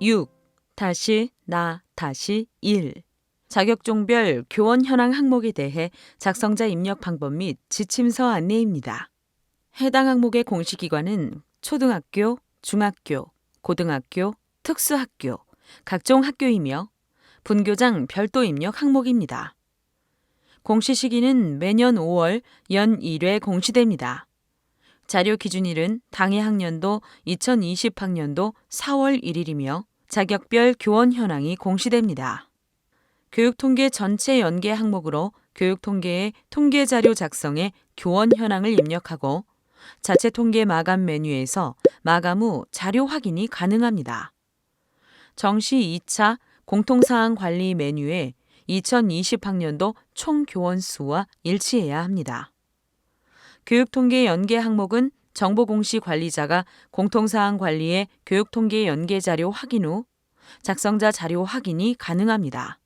6. 다시 나 다시 1. 자격종별 교원 현황 항목에 대해 작성자 입력 방법 및 지침서 안내입니다. 해당 항목의 공시기관은 초등학교, 중학교, 고등학교, 특수학교, 각종 학교이며 분교장 별도 입력 항목입니다. 공시 시기는 매년 5월 연 1회 공시됩니다. 자료 기준일은 당해 학년도 2020학년도 4월 1일이며 자격별 교원 현황이 공시됩니다. 교육통계 전체 연계 항목으로 교육통계의 통계자료 작성에 교원 현황을 입력하고 자체 통계 마감 메뉴에서 마감 후 자료 확인이 가능합니다. 정시 2차 공통사항 관리 메뉴에 2020학년도 총 교원 수와 일치해야 합니다. 교육통계 연계 항목은 정보공시 관리자가 공통사항 관리에 교육통계 연계 자료 확인 후 작성자 자료 확인이 가능합니다.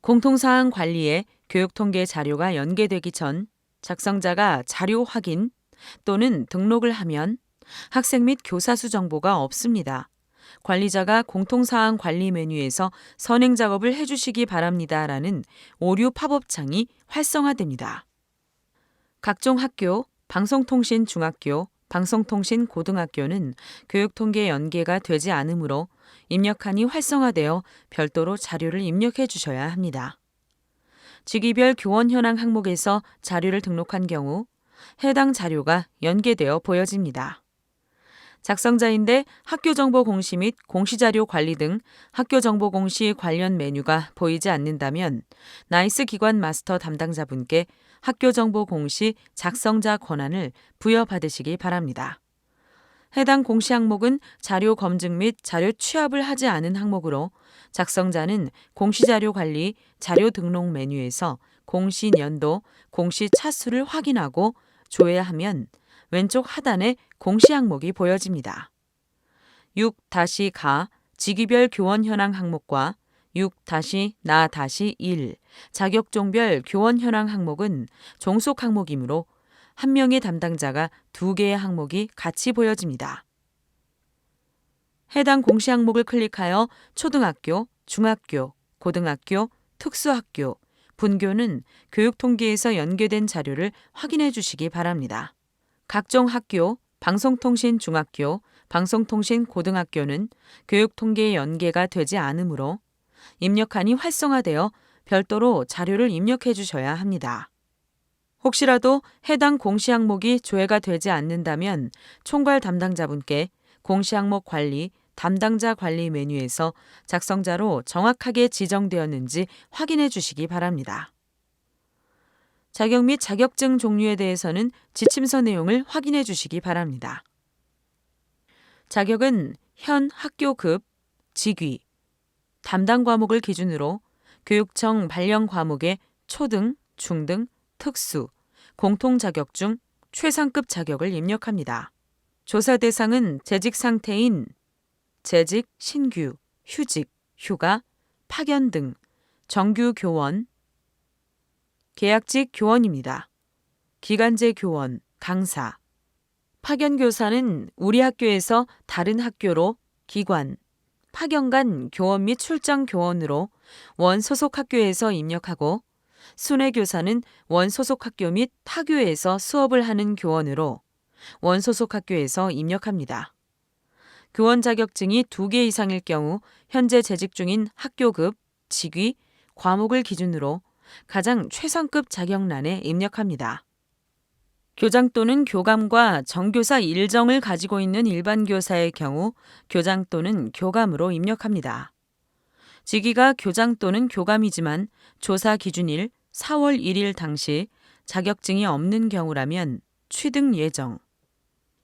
공통사항 관리에 교육통계 자료가 연계되기 전 작성자가 자료 확인 또는 등록을 하면 학생 및 교사 수 정보가 없습니다. 관리자가 공통사항 관리 메뉴에서 선행 작업을 해주시기 바랍니다라는 오류 팝업창이 활성화됩니다. 각종 학교, 방송통신 중학교, 방송통신 고등학교는 교육통계 연계가 되지 않으므로 입력한이 활성화되어 별도로 자료를 입력해 주셔야 합니다. 직위별 교원 현황 항목에서 자료를 등록한 경우 해당 자료가 연계되어 보여집니다. 작성자인데 학교정보 공시 및 공시자료 관리 등 학교정보 공시 관련 메뉴가 보이지 않는다면 나이스 기관 마스터 담당자분께 학교정보 공시 작성자 권한을 부여받으시기 바랍니다. 해당 공시 항목은 자료 검증 및 자료 취합을 하지 않은 항목으로 작성자는 공시자료 관리 자료 등록 메뉴에서 공시 연도, 공시 차수를 확인하고 조회하면 왼쪽 하단에 공시 항목이 보여집니다. 6-가 직위별 교원 현황 항목과 6-나-1 자격종별 교원 현황 항목은 종속 항목이므로 한 명의 담당자가 2개의 항목이 같이 보여집니다. 해당 공시 항목을 클릭하여 초등학교, 중학교, 고등학교, 특수학교, 분교는 교육통계에서 연계된 자료를 확인해 주시기 바랍니다. 각종 학교, 방송통신 중학교, 방송통신 고등학교는 교육통계에 연계가 되지 않으므로 입력한이 활성화되어 별도로 자료를 입력해 주셔야 합니다. 혹시라도 해당 공시 항목이 조회가 되지 않는다면 총괄 담당자분께 공시 항목 관리, 담당자 관리 메뉴에서 작성자로 정확하게 지정되었는지 확인해 주시기 바랍니다. 자격 및 자격증 종류에 대해서는 지침서 내용을 확인해 주시기 바랍니다. 자격은 현 학교급, 직위, 담당 과목을 기준으로 교육청 발령 과목의 초등, 중등, 특수, 공통 자격 중 최상급 자격을 입력합니다. 조사 대상은 재직 상태인 재직, 신규, 휴직, 휴가, 파견 등 정규 교원, 계약직 교원입니다. 기간제 교원, 강사, 파견 교사는 우리 학교에서 다른 학교로 기관, 파견 간 교원 및 출장 교원으로 원 소속 학교에서 입력하고 순회 교사는 원 소속 학교 및 타교에서 수업을 하는 교원으로 원 소속 학교에서 입력합니다. 교원 자격증이 2개 이상일 경우 현재 재직 중인 학교급, 직위, 과목을 기준으로 가장 최상급 자격란에 입력합니다. 교장 또는 교감과 정교사 일정을 가지고 있는 일반 교사의 경우 교장 또는 교감으로 입력합니다. 직위가 교장 또는 교감이지만 조사 기준일 4월 1일 당시 자격증이 없는 경우라면 취득 예정,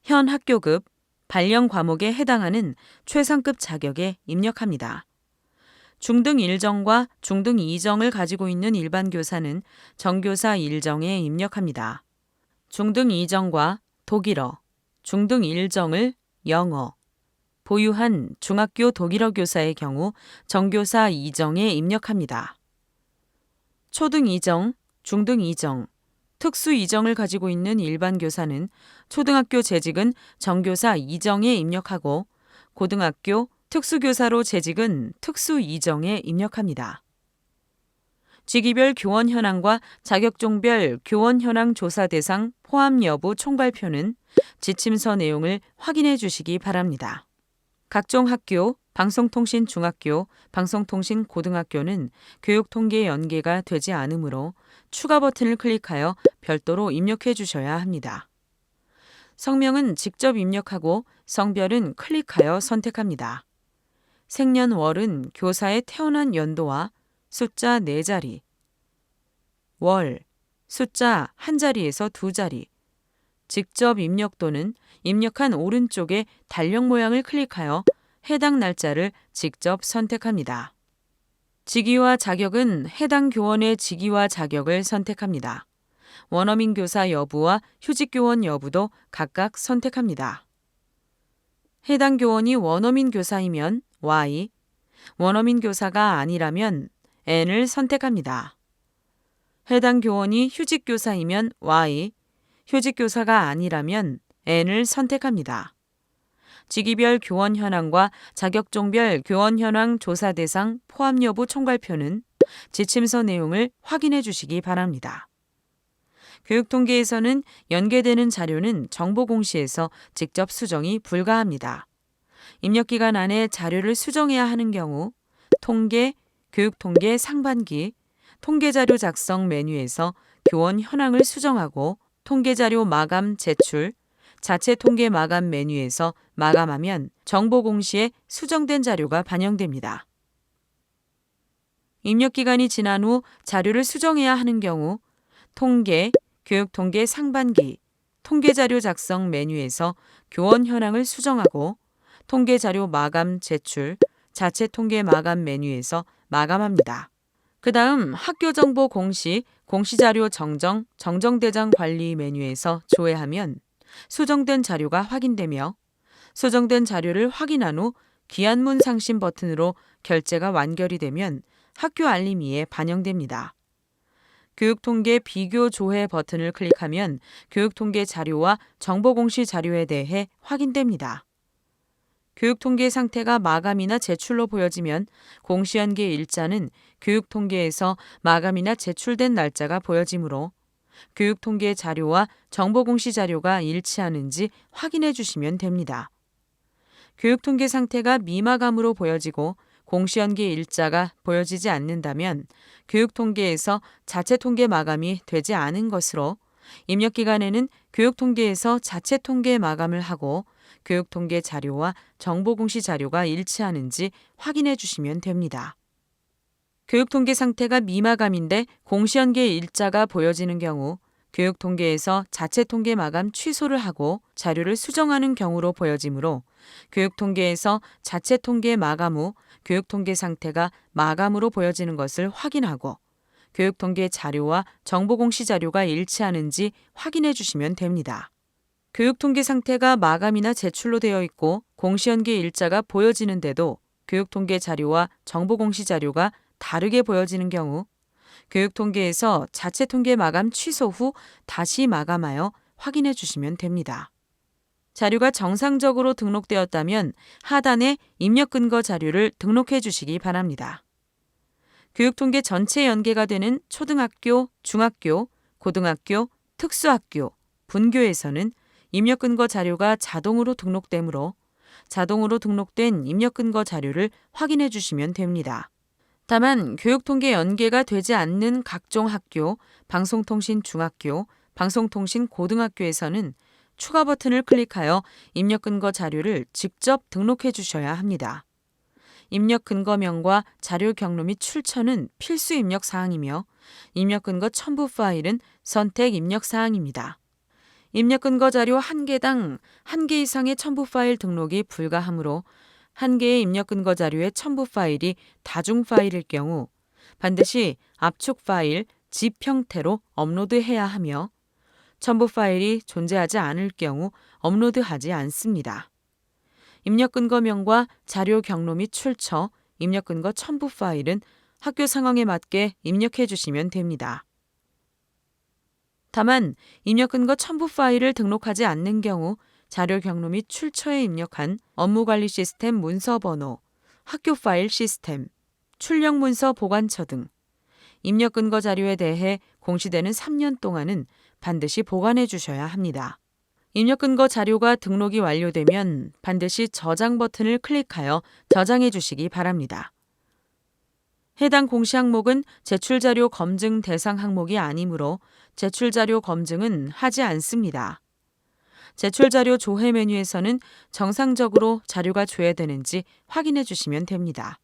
현 학교급, 발령 과목에 해당하는 최상급 자격에 입력합니다. 중등 1정과 중등 2정을 가지고 있는 일반 교사는 정교사 1정에 입력합니다. 중등 2정과 독일어, 중등 1정을 영어, 보유한 중학교 독일어 교사의 경우 정교사 2정에 입력합니다. 초등 2정, 중등 2정, 특수 2정을 가지고 있는 일반 교사는 초등학교 재직은 정교사 2정에 입력하고 고등학교, 특수교사로 재직은 특수 이정에 입력합니다. 직위별 교원 현황과 자격종별 교원 현황 조사 대상 포함 여부 총괄표는 지침서 내용을 확인해 주시기 바랍니다. 각종 학교, 방송통신 중학교, 방송통신 고등학교는 교육통계 연계가 되지 않으므로 추가 버튼을 클릭하여 별도로 입력해 주셔야 합니다. 성명은 직접 입력하고 성별은 클릭하여 선택합니다. 생년월은 교사의 태어난 연도와 숫자 4자리, 월, 숫자 1자리에서 2자리, 직접 입력 또는 입력한 오른쪽의 달력 모양을 클릭하여 해당 날짜를 직접 선택합니다. 직위와 자격은 해당 교원의 직위와 자격을 선택합니다. 원어민 교사 여부와 휴직 교원 여부도 각각 선택합니다. 해당 교원이 원어민 교사이면 Y, 원어민 교사가 아니라면 N을 선택합니다. 해당 교원이 휴직 교사이면 Y, 휴직 교사가 아니라면 N을 선택합니다. 직위별 교원 현황과 자격종별 교원 현황 조사 대상 포함 여부 총괄표는 지침서 내용을 확인해 주시기 바랍니다. 교육통계에서는 연계되는 자료는 정보공시에서 직접 수정이 불가합니다. 입력기간 안에 자료를 수정해야 하는 경우 통계, 교육통계 상반기, 통계자료 작성 메뉴에서 교원 현황을 수정하고 통계자료 마감 제출, 자체 통계 마감 메뉴에서 마감하면 정보공시에 수정된 자료가 반영됩니다. 입력기간이 지난 후 자료를 수정해야 하는 경우 통계, 교육통계 상반기, 통계자료 작성 메뉴에서 교원 현황을 수정하고 통계자료 마감 제출, 자체 통계 마감 메뉴에서 마감합니다. 그 다음 학교정보 공시, 공시자료 정정, 정정대장 관리 메뉴에서 조회하면 수정된 자료가 확인되며 수정된 자료를 확인한 후 기한문 상심 버튼으로 결제가 완결이 되면 학교 알림이에 반영됩니다. 교육통계 비교 조회 버튼을 클릭하면 교육통계 자료와 정보공시 자료에 대해 확인됩니다. 교육통계 상태가 마감이나 제출로 보여지면 공시연계 일자는 교육통계에서 마감이나 제출된 날짜가 보여지므로 교육통계 자료와 정보공시 자료가 일치하는지 확인해 주시면 됩니다. 교육통계 상태가 미마감으로 보여지고 공시연계 일자가 보여지지 않는다면 교육통계에서 자체통계 마감이 되지 않은 것으로 입력기간에는 교육통계에서 자체통계 마감을 하고 교육통계 자료와 정보공시 자료가 일치하는지 확인해 주시면 됩니다. 교육통계 상태가 미마감인데 공시연계 일자가 보여지는 경우 교육통계에서 자체통계 마감 취소를 하고 자료를 수정하는 경우로 보여지므로 교육통계에서 자체통계 마감 후 교육통계 상태가 마감으로 보여지는 것을 확인하고 교육통계 자료와 정보공시 자료가 일치하는지 확인해 주시면 됩니다. 교육통계 상태가 마감이나 제출로 되어 있고 공시연계 일자가 보여지는데도 교육통계 자료와 정보공시 자료가 다르게 보여지는 경우 교육통계에서 자체통계 마감 취소 후 다시 마감하여 확인해 주시면 됩니다. 자료가 정상적으로 등록되었다면 하단에 입력 근거 자료를 등록해 주시기 바랍니다. 교육통계 전체 연계가 되는 초등학교, 중학교, 고등학교, 특수학교, 분교에서는 입력 근거 자료가 자동으로 등록되므로 자동으로 등록된 입력 근거 자료를 확인해 주시면 됩니다. 다만 교육통계 연계가 되지 않는 각종 학교, 방송통신 중학교, 방송통신 고등학교에서는 추가 버튼을 클릭하여 입력 근거 자료를 직접 등록해 주셔야 합니다. 입력 근거명과 자료 경로 및 출처는 필수 입력 사항이며 입력 근거 첨부 파일은 선택 입력 사항입니다. 입력 근거 자료 1개당 1개 이상의 첨부 파일 등록이 불가하므로 1개의 입력 근거 자료의 첨부 파일이 다중 파일일 경우 반드시 압축 파일, zip 형태로 업로드해야 하며 첨부 파일이 존재하지 않을 경우 업로드하지 않습니다. 입력 근거명과 자료 경로 및 출처, 입력 근거 첨부 파일은 학교 상황에 맞게 입력해 주시면 됩니다. 다만 입력 근거 첨부 파일을 등록하지 않는 경우 자료 경로 및 출처에 입력한 업무관리 시스템 문서 번호, 학교 파일 시스템, 출력 문서 보관처 등 입력 근거 자료에 대해 공시되는 3년 동안은 반드시 보관해 주셔야 합니다. 입력 근거 자료가 등록이 완료되면 반드시 저장 버튼을 클릭하여 저장해 주시기 바랍니다. 해당 공시 항목은 제출자료 검증 대상 항목이 아니므로 제출자료 검증은 하지 않습니다. 제출자료 조회 메뉴에서는 정상적으로 자료가 조회되는지 확인해 주시면 됩니다.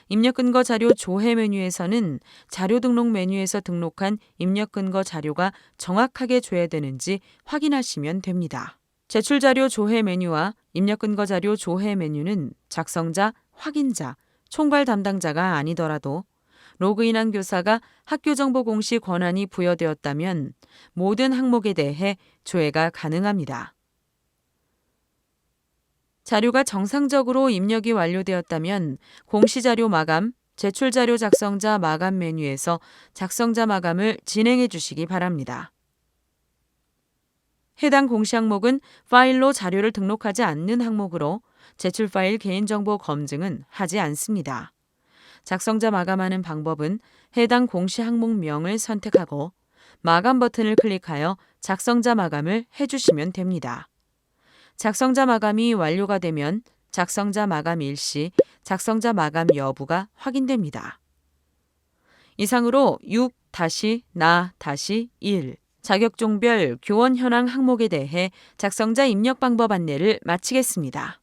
입력 근거 자료 조회 메뉴에서는 자료 등록 메뉴에서 등록한 입력 근거 자료가 정확하게 조회되는지 확인하시면 됩니다. 제출 자료 조회 메뉴와 입력 근거 자료 조회 메뉴는 작성자, 확인자, 총괄 담당자가 아니더라도 로그인한 교사가 학교 정보 공시 권한이 부여되었다면 모든 항목에 대해 조회가 가능합니다. 자료가 정상적으로 입력이 완료되었다면 공시자료 마감, 제출자료 작성자 마감 메뉴에서 작성자 마감을 진행해 주시기 바랍니다. 해당 공시 항목은 파일로 자료를 등록하지 않는 항목으로 제출 파일 개인정보 검증은 하지 않습니다. 작성자 마감하는 방법은 해당 공시 항목명을 선택하고 마감 버튼을 클릭하여 작성자 마감을 해주시면 됩니다. 작성자 마감이 완료가 되면 작성자 마감 일시, 작성자 마감 여부가 확인됩니다. 이상으로 6-나-1 자격종별 교원 현황 항목에 대해 작성자 입력 방법 안내를 마치겠습니다.